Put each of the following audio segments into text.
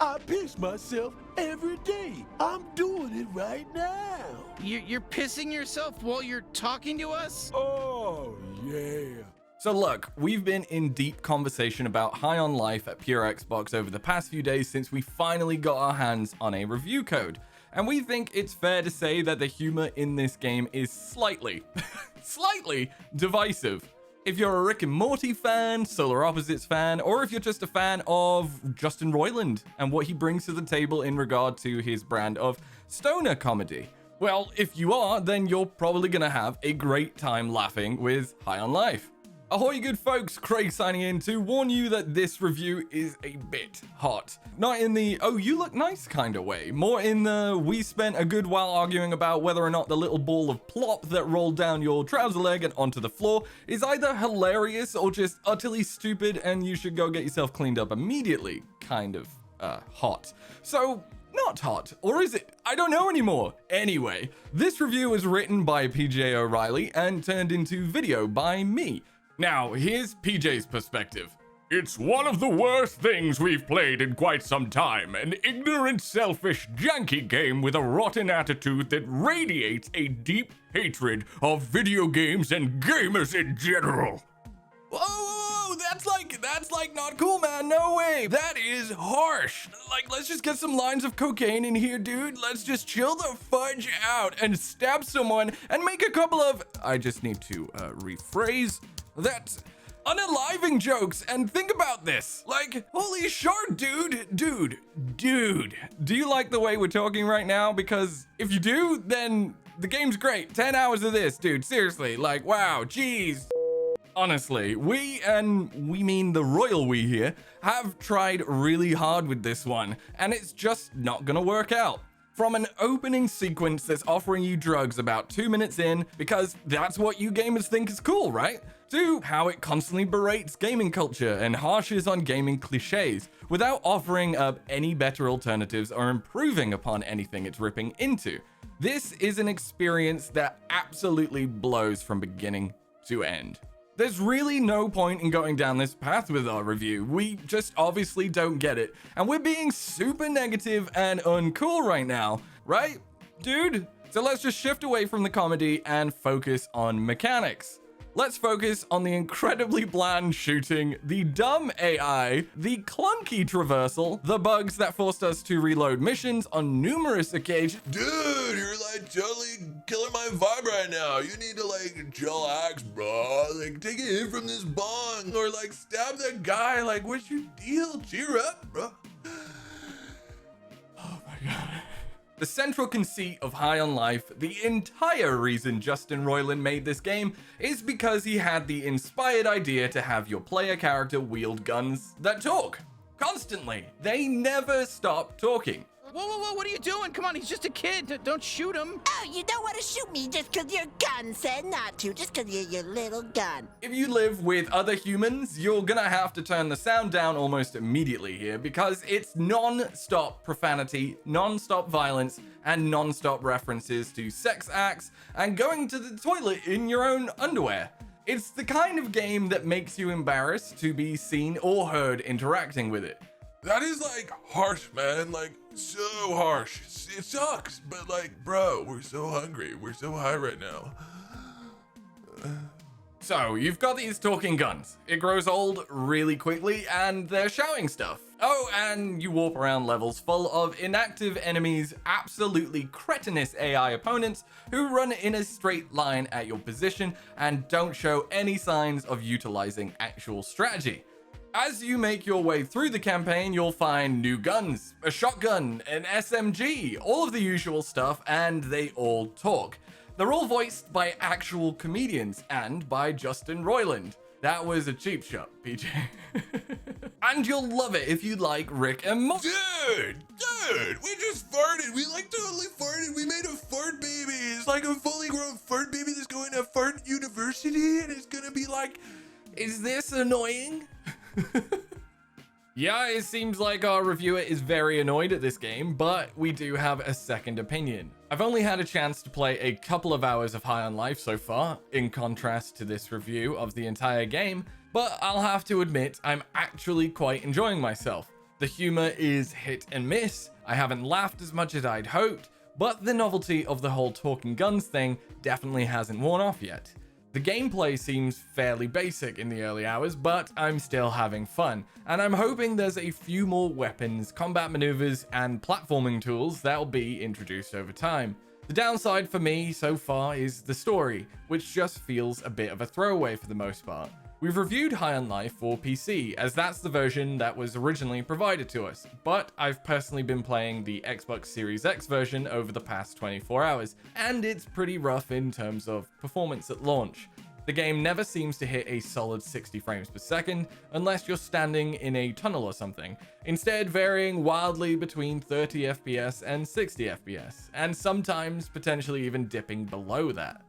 I piss myself every day. I'm doing it right now. You're pissing yourself while you're talking to us? Oh, yeah. So look, we've been in deep conversation about High on Life at Pure Xbox over the past few days since we finally got our hands on a review code. And we think it's fair to say that the humor in this game is slightly divisive. If you're a Rick and Morty fan, Solar Opposites fan, or if you're just a fan of Justin Roiland and what he brings to the table in regard to his brand of stoner comedy. Well, if you are, then you're probably gonna have a great time laughing with High on Life. Ahoy good folks, Craig signing in to warn you that this review is a bit hot. Not in the, oh you look nice kind of way, more in the, we spent a good while arguing about whether or not the little ball of plop that rolled down your trouser leg and onto the floor is either hilarious or just utterly stupid and you should go get yourself cleaned up immediately kind of hot. So, not hot, or is it? I don't know anymore. Anyway, this review was written by PJ O'Reilly and turned into video by me. Now, here's PJ's perspective. It's one of the worst things we've played in quite some time. An ignorant, selfish, janky game with a rotten attitude that radiates a deep hatred of video games and gamers in general. Whoa, that's like not cool, man. No way. That is harsh. Like, let's just get some lines of cocaine in here, dude. Let's just chill the fudge out and stab someone and make a couple of, I just need to rephrase that, unaliving jokes. And think about this. Like, holy shit, dude. Do you like the way we're talking right now? Because if you do, then the game's great. 10 hours of this, dude. Seriously, like, wow, geez. Honestly, we mean the royal we here, have tried really hard with this one, and it's just not gonna work out. From an opening sequence that's offering you drugs about 2 minutes in, because that's what you gamers think is cool, right? To how it constantly berates gaming culture and harshes on gaming cliches, without offering up any better alternatives or improving upon anything it's ripping into. This is an experience that absolutely blows from beginning to end. There's really no point in going down this path with our review. We just obviously don't get it. And we're being super negative and uncool right now, right, dude? So let's just shift away from the comedy and focus on mechanics. Let's focus on the incredibly bland shooting, the dumb AI, the clunky traversal, the bugs that forced us to reload missions on numerous occasions. Dude, you're like totally killing my vibe right now. You need to like chillax, bro. Like take a hit from this bong or like stab that guy. Like what's your deal? Cheer up, bro. Oh my god. The central conceit of High on Life, the entire reason Justin Roiland made this game, is because he had the inspired idea to have your player character wield guns that talk. Constantly. They never stop talking. Whoa, what are you doing? Come on, he's just a kid. Don't shoot him. Oh, you don't want to shoot me just because your gun said not to, just because you're your little gun. If you live with other humans, you're gonna have to turn the sound down almost immediately here because it's non-stop profanity, non-stop violence, and non-stop references to sex acts and going to the toilet in your own underwear. It's the kind of game that makes you embarrassed to be seen or heard interacting with it. That is like harsh, man. Like so harsh. It sucks, but like, bro, we're so hungry. We're so high right now. So you've got these talking guns. It grows old really quickly and they're shouting stuff. Oh, and you warp around levels full of inactive enemies, absolutely cretinous AI opponents who run in a straight line at your position and don't show any signs of utilizing actual strategy. As you make your way through the campaign, you'll find new guns, a shotgun, an SMG, all of the usual stuff, and they all talk. They're all voiced by actual comedians and by Justin Roiland. That was a cheap shot, PJ. And you'll love it if you like Rick and Morty. Dude, we just farted. We like totally farted. We made a fart baby. It's like a fully grown fart baby that's going to fart university and it's gonna be like, Is this annoying? Yeah, it seems like our reviewer is very annoyed at this game, but we do have a second opinion. I've only had a chance to play a couple of hours of High on Life so far, in contrast to this review of the entire game, but I'll have to admit I'm actually quite enjoying myself. The humor is hit and miss. I haven't laughed as much as I'd hoped, but the novelty of the whole talking guns thing definitely hasn't worn off yet. The gameplay seems fairly basic in the early hours, but I'm still having fun, and I'm hoping there's a few more weapons, combat maneuvers, and platforming tools that'll be introduced over time. The downside for me so far is the story, which just feels a bit of a throwaway for the most part. We've reviewed High on Life for PC, as that's the version that was originally provided to us, but I've personally been playing the Xbox Series X version over the past 24 hours, and it's pretty rough in terms of performance at launch. The game never seems to hit a solid 60 frames per second, unless you're standing in a tunnel or something, instead varying wildly between 30 FPS and 60 FPS, and sometimes potentially even dipping below that.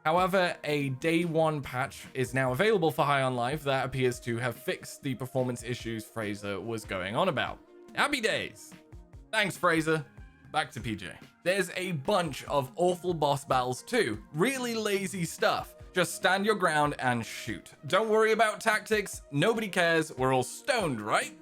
However, a day one patch is now available for High on Life that appears to have fixed the performance issues Fraser was going on about. Happy days! Thanks, Fraser. Back to PJ. There's a bunch of awful boss battles too. Really lazy stuff. Just stand your ground and shoot. Don't worry about tactics. Nobody cares. We're all stoned, right?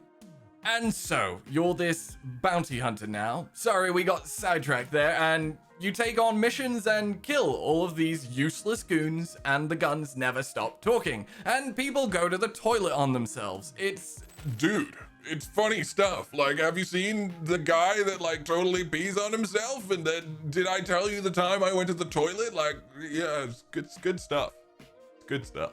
And so, you're this bounty hunter now. Sorry, we got sidetracked there, and you take on missions and kill all of these useless goons, and the guns never stop talking, and people go to the toilet on themselves. Dude, it's funny stuff. Like, have you seen the guy that like totally pees on himself? And then, did I tell you the time I went to the toilet? Like, yeah, it's good stuff. It's good stuff.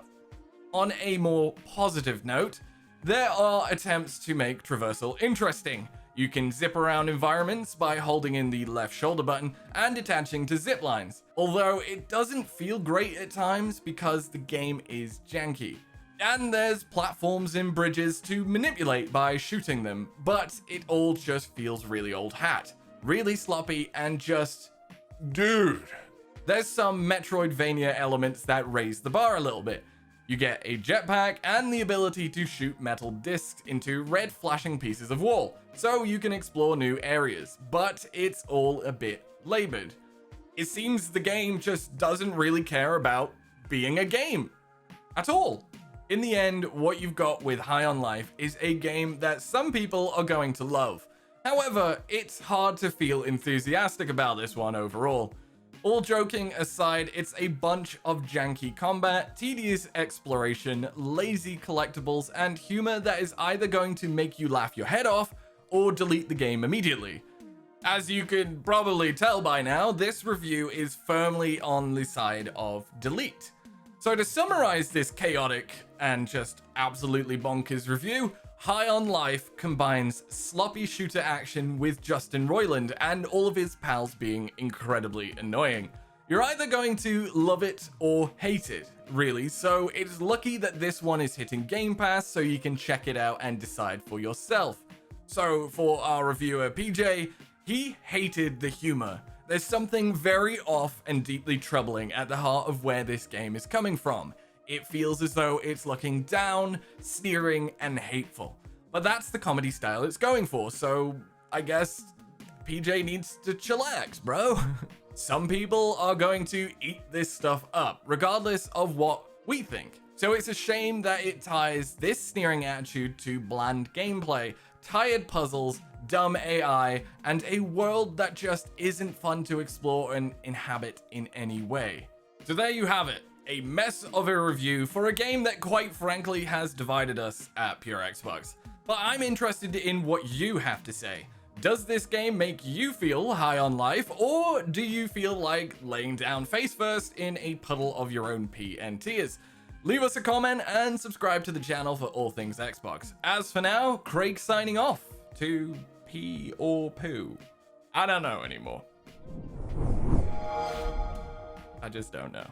On a more positive note, there are attempts to make traversal interesting. You can zip around environments by holding in the left shoulder button and attaching to zip lines, although it doesn't feel great at times because the game is janky. And there's platforms and bridges to manipulate by shooting them, but it all just feels really old hat, really sloppy, and just... Dude. There's some Metroidvania elements that raise the bar a little bit. You get a jetpack and the ability to shoot metal discs into red flashing pieces of wall, so you can explore new areas, but it's all a bit labored. It seems the game just doesn't really care about being a game at all. In the end, what you've got with High on Life is a game that some people are going to love. However, it's hard to feel enthusiastic about this one overall. All joking aside, it's a bunch of janky combat, tedious exploration, lazy collectibles, and humor that is either going to make you laugh your head off or delete the game immediately. As you can probably tell by now, this review is firmly on the side of delete. So to summarize this chaotic and just absolutely bonkers review, High on Life combines sloppy shooter action with Justin Roiland and all of his pals being incredibly annoying. You're either going to love it or hate it, really, so it's lucky that this one is hitting Game Pass so you can check it out and decide for yourself. So for our reviewer PJ, he hated the humor. There's something very off and deeply troubling at the heart of where this game is coming from. It feels as though it's looking down, sneering, and hateful. But that's the comedy style it's going for, so I guess PJ needs to chillax, bro. Some people are going to eat this stuff up, regardless of what we think. So it's a shame that it ties this sneering attitude to bland gameplay, tired puzzles, dumb AI, and a world that just isn't fun to explore and inhabit in any way. So there you have it. A mess of a review for a game that quite frankly has divided us at Pure Xbox. But I'm interested in what you have to say. Does this game make you feel high on life, or do you feel like laying down face first in a puddle of your own pee and tears? Leave us a comment and subscribe to the channel for all things Xbox. As for now, Craig signing off to pee or poo. I don't know anymore. I just don't know.